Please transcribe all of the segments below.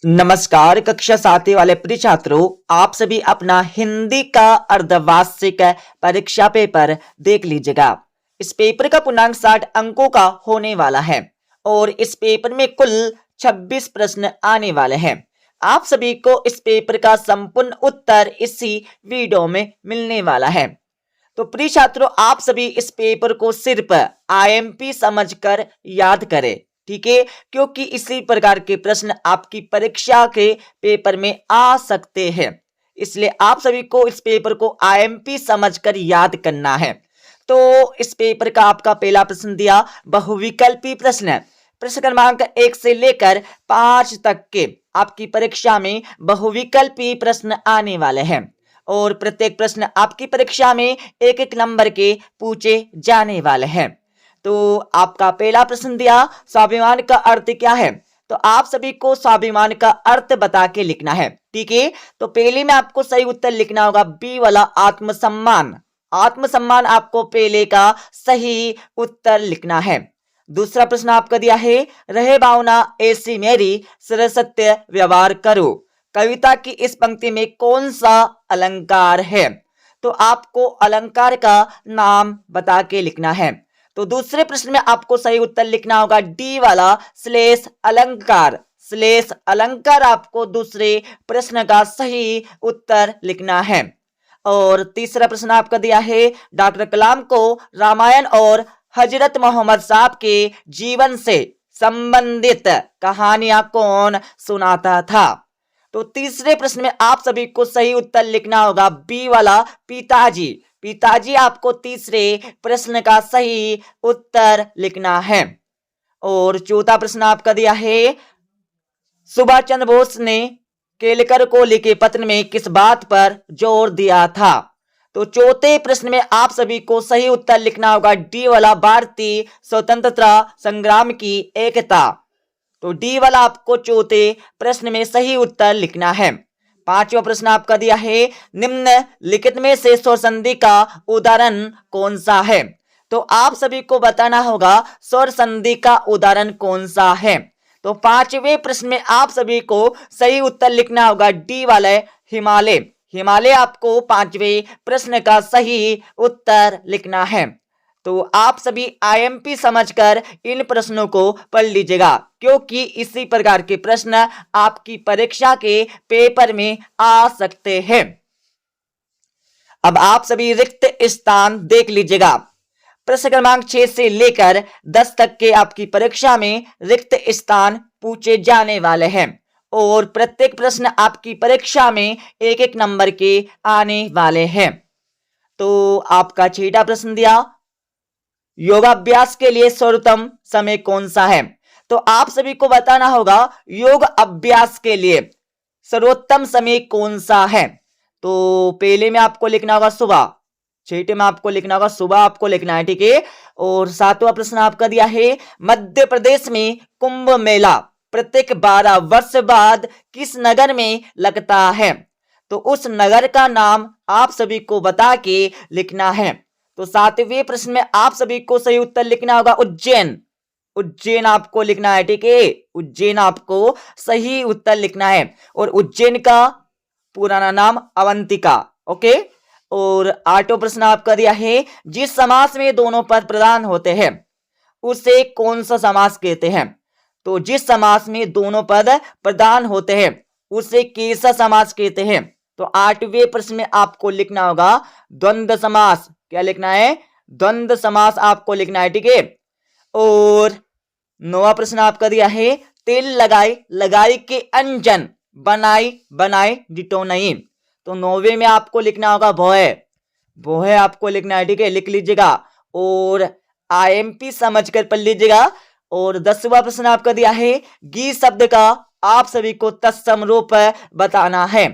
नमस्कार कक्षा 7 वाले प्रिय छात्रों, आप सभी अपना हिंदी का अर्धवार्षिक परीक्षा पेपर देख लीजिएगा। इस पेपर का पूर्णांक 60 अंकों का होने वाला है और इस पेपर में कुल 26 प्रश्न आने वाले हैं। आप सभी को इस पेपर का संपूर्ण उत्तर इसी वीडियो में मिलने वाला है। तो प्रिय छात्रों, आप सभी इस पेपर को सिर्फ आईएमपी समझकर याद करें, ठीक है, क्योंकि इसी प्रकार के प्रश्न आपकी परीक्षा के पेपर में आ सकते हैं। इसलिए आप सभी को इस पेपर को आईएमपी समझकर याद करना है। तो इस पेपर का आपका पहला प्रश्न दिया बहुविकल्पी प्रश्न है। प्रश्न क्रमांक 1 से लेकर 5 तक के आपकी परीक्षा में बहुविकल्पी प्रश्न आने वाले हैं और प्रत्येक प्रश्न आपकी परीक्षा में एक एक नंबर के पूछे जाने वाले हैं। तो आपका पहला प्रश्न दिया स्वाभिमान का अर्थ क्या है। तो आप सभी को स्वाभिमान का अर्थ बता के लिखना है, ठीक है। तो पहले में आपको सही उत्तर लिखना होगा बी वाला आत्मसम्मान। आत्मसम्मान आपको पहले का सही उत्तर लिखना है। दूसरा प्रश्न आपका दिया है रहे भावना ऐसी मेरी सरसत्य व्यवहार करो। कविता की इस पंक्ति में कौन सा अलंकार है। तो आपको अलंकार का नाम बता के लिखना है। तो दूसरे प्रश्न में आपको सही उत्तर लिखना होगा डी वाला श्लेष अलंकार। श्लेष अलंकार आपको दूसरे प्रश्न का सही उत्तर लिखना है। और तीसरा प्रश्न आपका दिया है डॉक्टर कलाम को रामायण और हजरत मोहम्मद साहब के जीवन से संबंधित कहानियां कौन सुनाता था। तो तीसरे प्रश्न में आप सभी को सही उत्तर लिखना होगा बी वाला पिताजी। पिताजी आपको तीसरे प्रश्न का सही उत्तर लिखना है। और चौथा प्रश्न आपका दिया है सुभाष चंद्र बोस ने केलकर को लिखे पत्र में किस बात पर जोर दिया था। तो चौथे प्रश्न में आप सभी को सही उत्तर लिखना होगा डी वाला भारतीय स्वतंत्रता संग्राम की एकता। तो डी वाला आपको चौथे प्रश्न में सही उत्तर लिखना है। पांचवा प्रश्न आपका दिया है निम्नलिखित में से स्वर संधि का उदाहरण कौन सा है। तो आप सभी को बताना होगा स्वर संधि का उदाहरण कौन सा है। तो पांचवें प्रश्न में आप सभी को सही उत्तर लिखना होगा डी वाला हिमालय। हिमालय आपको पांचवें प्रश्न का सही उत्तर लिखना है। तो आप सभी आईएमपी समझकर इन प्रश्नों को पढ़ लीजिएगा, क्योंकि इसी प्रकार के प्रश्न आपकी परीक्षा के पेपर में आ सकते हैं। अब आप सभी रिक्त स्थान देख लीजिएगा। प्रश्न क्रमांक 6 से लेकर 10 तक के आपकी परीक्षा में रिक्त स्थान पूछे जाने वाले हैं और प्रत्येक प्रश्न आपकी परीक्षा में एक एक नंबर के आने वाले हैं। तो आपका छठा प्रश्न दिया योगाभ्यास के लिए सर्वोत्तम समय कौन सा है। तो आप सभी को बताना होगा योग अभ्यास के लिए सर्वोत्तम समय कौन सा है। तो पहले में आपको लिखना होगा सुबह, छठे में आपको लिखना होगा सुबह आपको लिखना है, ठीक है। और सातवां प्रश्न आपका दिया है मध्य प्रदेश में कुंभ मेला प्रत्येक 12 वर्ष बाद किस नगर में लगता है। तो उस नगर का नाम आप सभी को बता के लिखना है। तो सातवें प्रश्न में आप सभी को सही उत्तर लिखना होगा उज्जैन। उज्जैन आपको लिखना है, ठीक है। उज्जैन आपको सही उत्तर लिखना है और उज्जैन का पुराना नाम अवंतिका, ओके। और आठवां प्रश्न आपका दिया है जिस समास में दोनों पद प्रधान होते हैं उसे कौन सा समास कहते हैं। तो जिस समास में दोनों पद प्रधान होते हैं उसे कैसा समास कहते हैं। तो आठवें प्रश्न में आपको लिखना होगा द्वंद्व समास। क्या लिखना है? द्वंद्व समास आपको लिखना है, ठीक है। और नौवां प्रश्न आपका दिया है तेल लगाई लगाई के अंजन बनाई बनाई डिटो नहीं। तो नौवे में आपको लिखना होगा भोए। भोए आपको लिखना है, ठीक है, लिख लीजिएगा और आईएमपी समझकर पढ़ लीजिएगा। और 10वां प्रश्न आपका दिया है गी शब्द का आप सभी को तत्सम रूप बताना है।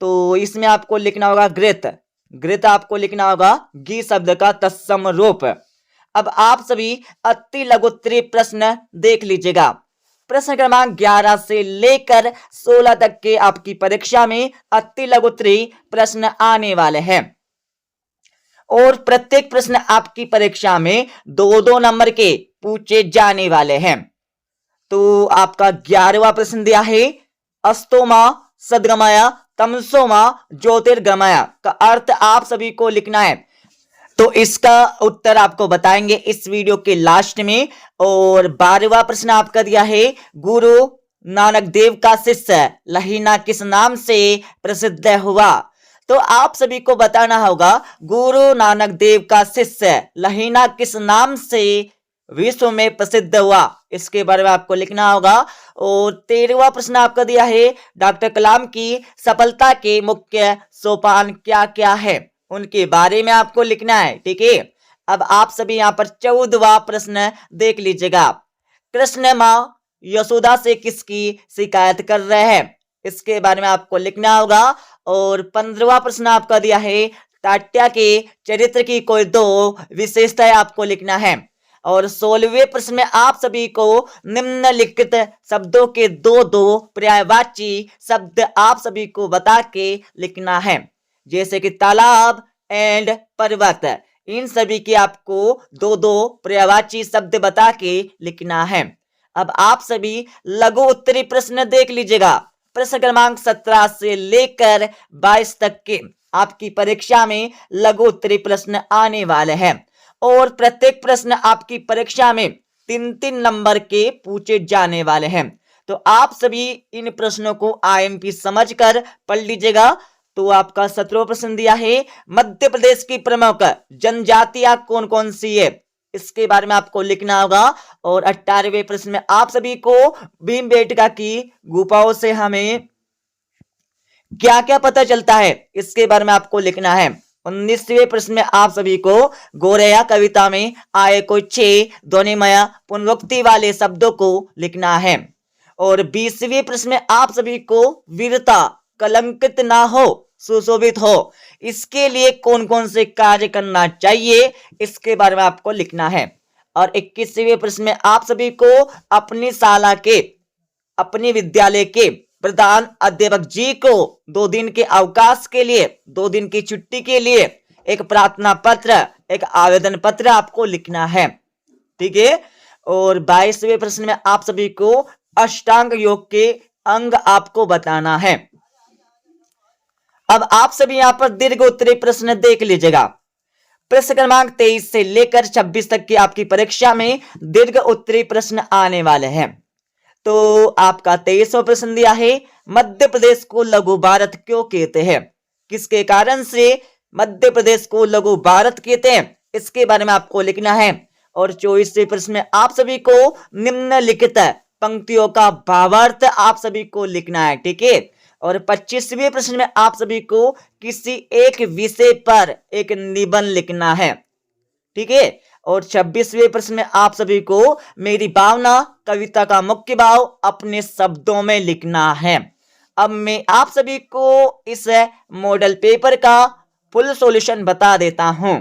तो इसमें आपको लिखना होगा घृत। घृत आपको लिखना होगा गी शब्द का तत्सम रूप। अब आप सभी अति लघुत्तरीय प्रश्न देख लीजिएगा। प्रश्न क्रमांक 11 से लेकर 16 तक के आपकी परीक्षा में अति लघुत्तरीय प्रश्न आने वाले हैं और प्रत्येक प्रश्न आपकी परीक्षा में 2-2 नंबर के पूछे जाने वाले हैं। तो आपका 11वां प्रश्न दिया है अस्तोमा सद्गमय तमसोमा ज्योतिर्गमय का अर्थ आप सभी को लिखना है। तो इसका उत्तर आपको बताएंगे इस वीडियो के लास्ट में। और 12वां प्रश्न आपका दिया है, गुरु नानक देव का शिष्य लहीना किस नाम से प्रसिद्ध हुआ? तो आप सभी को बताना होगा गुरु नानक देव का शिष्य लहीना किस नाम से विश्व में प्रसिद्ध हुआ, इसके बारे में आपको लिखना होगा। और 13वां प्रश्न आपका दिया है, डॉक्टर कलाम की सफलता के मुख्य सोपान क्या क्या है, उनके बारे में आपको लिखना है। ठीक है, अब आप सभी यहाँ पर 14वां प्रश्न देख लीजिएगा। कृष्ण माँ यशोदा से किसकी शिकायत कर रहे हैं, इसके बारे में आपको लिखना होगा। और 15वां प्रश्न आपका दिया है, टाट्या के चरित्र की कोई 2 विशेषताएं आपको लिखना है। और 16वें प्रश्न में आप सभी को निम्नलिखित शब्दों के 2 पर्यायवाची शब्द आप सभी को बता के लिखना है, जैसे कि तालाब एंड पर्वत। इन सभी के आपको 2 पर्यायवाची शब्द बता के लिखना है। अब आप सभी लघु उत्तरी प्रश्न देख लीजिएगा। प्रश्न क्रमांक 17 से लेकर 22 तक के आपकी परीक्षा में लघु उत्तरी प्रश्न आने वाले हैं। और प्रत्येक प्रश्न आपकी परीक्षा में 3-3 नंबर के पूछे जाने वाले हैं। तो आप सभी इन प्रश्नों को आईएमपी समझकर पढ़ लीजिएगा। तो आपका 17वां प्रश्न दिया है, मध्य प्रदेश की प्रमुख जनजातियां कौन कौन सी है, इसके बारे में आपको लिखना होगा। और 18वें प्रश्न में आप सभी को भीमबेटका की गुफाओं से हमें क्या क्या पता चलता है, इसके बारे में आपको लिखना है। 19वें प्रश्न में आप सभी को गोरैया कविता में आए कोई 6 ध्वनिमय पुनरुक्ति वाले शब्दों को लिखना है। और 20वें प्रश्न में आप सभी को वीरता कलंकित ना हो सुशोभित हो, इसके लिए कौन कौन से कार्य करना चाहिए, इसके बारे में आपको लिखना है। और 21वें प्रश्न में आप सभी को अपनी शाला के अपने विद्यालय के प्रधान अध्यापक जी को 2 दिन के अवकाश के लिए 2 दिन की छुट्टी के लिए एक प्रार्थना पत्र एक आवेदन पत्र आपको लिखना है। ठीक है। और 22वें प्रश्न में आप सभी को अष्टांग योग के अंग आपको बताना है। अब आप सभी यहां पर दीर्घ उत्तरी प्रश्न देख लीजिएगा। प्रश्न क्रमांक 23 से लेकर 26 तक की आपकी परीक्षा में दीर्घ उत्तरी प्रश्न आने वाले हैं। तो आपका 23वां प्रश्न दिया है, मध्य प्रदेश को लघु भारत क्यों कहते हैं, किसके कारण से मध्य प्रदेश को लघु भारत कहते हैं, इसके बारे में आपको लिखना है। और 24वें प्रश्न में आप सभी को निम्नलिखित पंक्तियों का भावार्थ आप सभी को लिखना है। ठीक है। और 25वें प्रश्न में आप सभी को किसी एक विषय पर एक निबंध लिखना है। ठीक है। और 26वें प्रश्न में आप सभी को मेरी भावना कविता का मुख्य भाव अपने शब्दों में लिखना है। अब मैं आप सभी को इस मॉडल पेपर का फुल सॉल्यूशन बता देता हूं।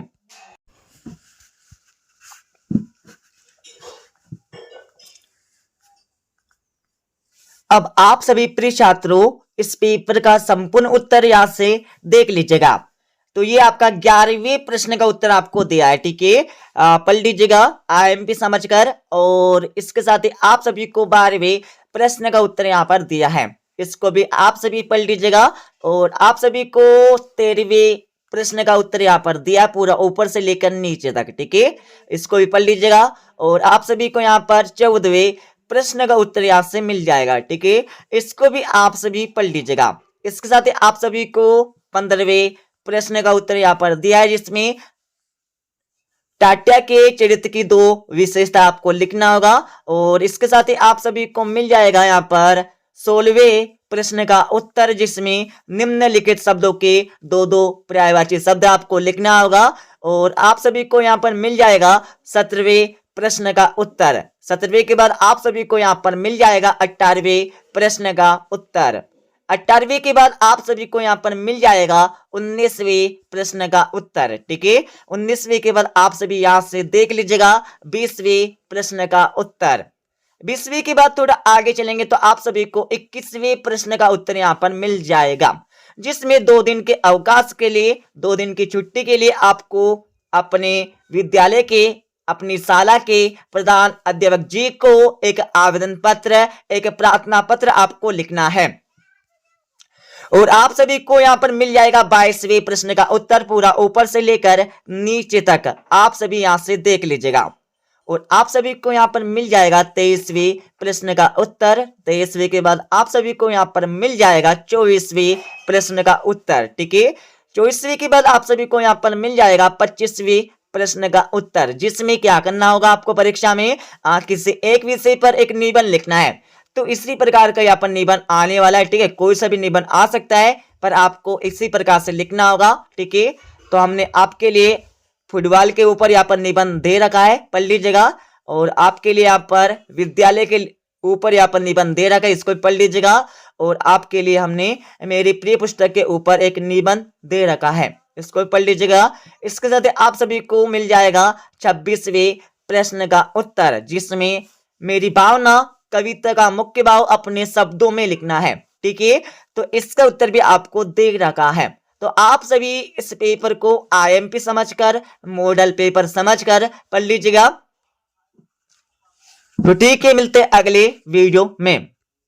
अब आप सभी प्रिय छात्रों इस पेपर का संपूर्ण उत्तर यहां से देख लीजिएगा। तो ये आपका 11वें प्रश्न का उत्तर आपको दिया है। ठीक है, पढ़ लीजिएगा आईएमपी समझकर। और इसके साथ ही आप सभी को 12वें प्रश्न का उत्तर यहाँ पर दिया है, इसको भी आप सभी पढ़ लीजिएगा। और आप सभी को 13वें प्रश्न का उत्तर यहाँ पर दिया पूरा ऊपर से लेकर नीचे तक। ठीक है, इसको भी पढ़ लीजिएगा। और आप सभी को यहाँ पर 14वें प्रश्न का उत्तर यहाँ से मिल जाएगा। ठीक है, इसको भी आप सभी पढ़ लीजिएगा। इसके साथ ही आप सभी को 15वें प्रश्न का उत्तर यहाँ पर दिया है, जिसमें टाट्या के चरित्र की 2 विशेषता आपको लिखना होगा। और इसके साथ ही आप सभी को मिल जाएगा यहाँ पर 16वें प्रश्न का उत्तर, जिसमें निम्नलिखित शब्दों के 2 पर्यायवाची शब्द आपको लिखना होगा। और आप सभी को यहाँ पर मिल जाएगा 17वें प्रश्न का उत्तर। 17वें के बाद आप सभी को यहाँ पर मिल जाएगा 18वें प्रश्न का उत्तर। 18वें के बाद आप सभी को यहाँ पर मिल जाएगा 19वें प्रश्न का उत्तर। ठीक है, 19वें के बाद आप सभी यहाँ से देख लीजिएगा 20वें प्रश्न का उत्तर। 20वें के बाद थोड़ा आगे चलेंगे तो आप सभी को 21वें प्रश्न का उत्तर यहाँ पर मिल जाएगा, जिसमें 2 दिन के अवकाश के लिए 2 दिन की छुट्टी के लिए आपको अपने विद्यालय के अपनी शाला के प्रधान अध्यापक जी को एक आवेदन पत्र एक प्रार्थना पत्र आपको लिखना है। और आप सभी को यहाँ पर मिल जाएगा 22वें प्रश्न का उत्तर पूरा ऊपर से लेकर नीचे तक, आप सभी यहाँ से देख लीजिएगा। और आप सभी को यहाँ पर मिल जाएगा 23वें प्रश्न का उत्तर, 23वें के बाद आप सभी को यहाँ पर मिल जाएगा 24वें प्रश्न का उत्तर, ठीक है। 24वें के बाद आप सभी को यहाँ पर मिल जाएगा 25वें प्रश्न का उत्तर, जिसमें क्या करना होगा आपको परीक्षा में किसी एक विषय पर एक निबंध लिखना है। तो इसी प्रकार का यहाँ पर निबंध आने वाला है, ठीक है। कोई सा भी निबंध आ सकता है पर आपको इसी प्रकार से लिखना होगा, ठीक है। तो हमने आपके लिए फुटबॉल के ऊपर यहाँ पर निबंध दे रखा है, पढ़ लीजिएगा। और आपके लिए यहाँ पर विद्यालय के ऊपर यहाँ पर निबंध दे रखा है, इसको पढ़ लीजिएगा। और आपके लिए हमने मेरी प्रिय पुस्तक के ऊपर एक निबंध दे रखा है, इसको पढ़ लीजिएगा। इसके साथ आप सभी को मिल जाएगा 26वें प्रश्न का उत्तर, जिसमें मेरी भावना कविता का मुख्य भाव अपने शब्दों में लिखना है, ठीक है। तो इसका उत्तर भी आपको दे रखा है। तो आप सभी इस पेपर को आईएमपी समझकर, मॉडल पेपर समझकर पढ़ लीजिएगा। तो ठीक है, मिलते हैं अगले वीडियो में।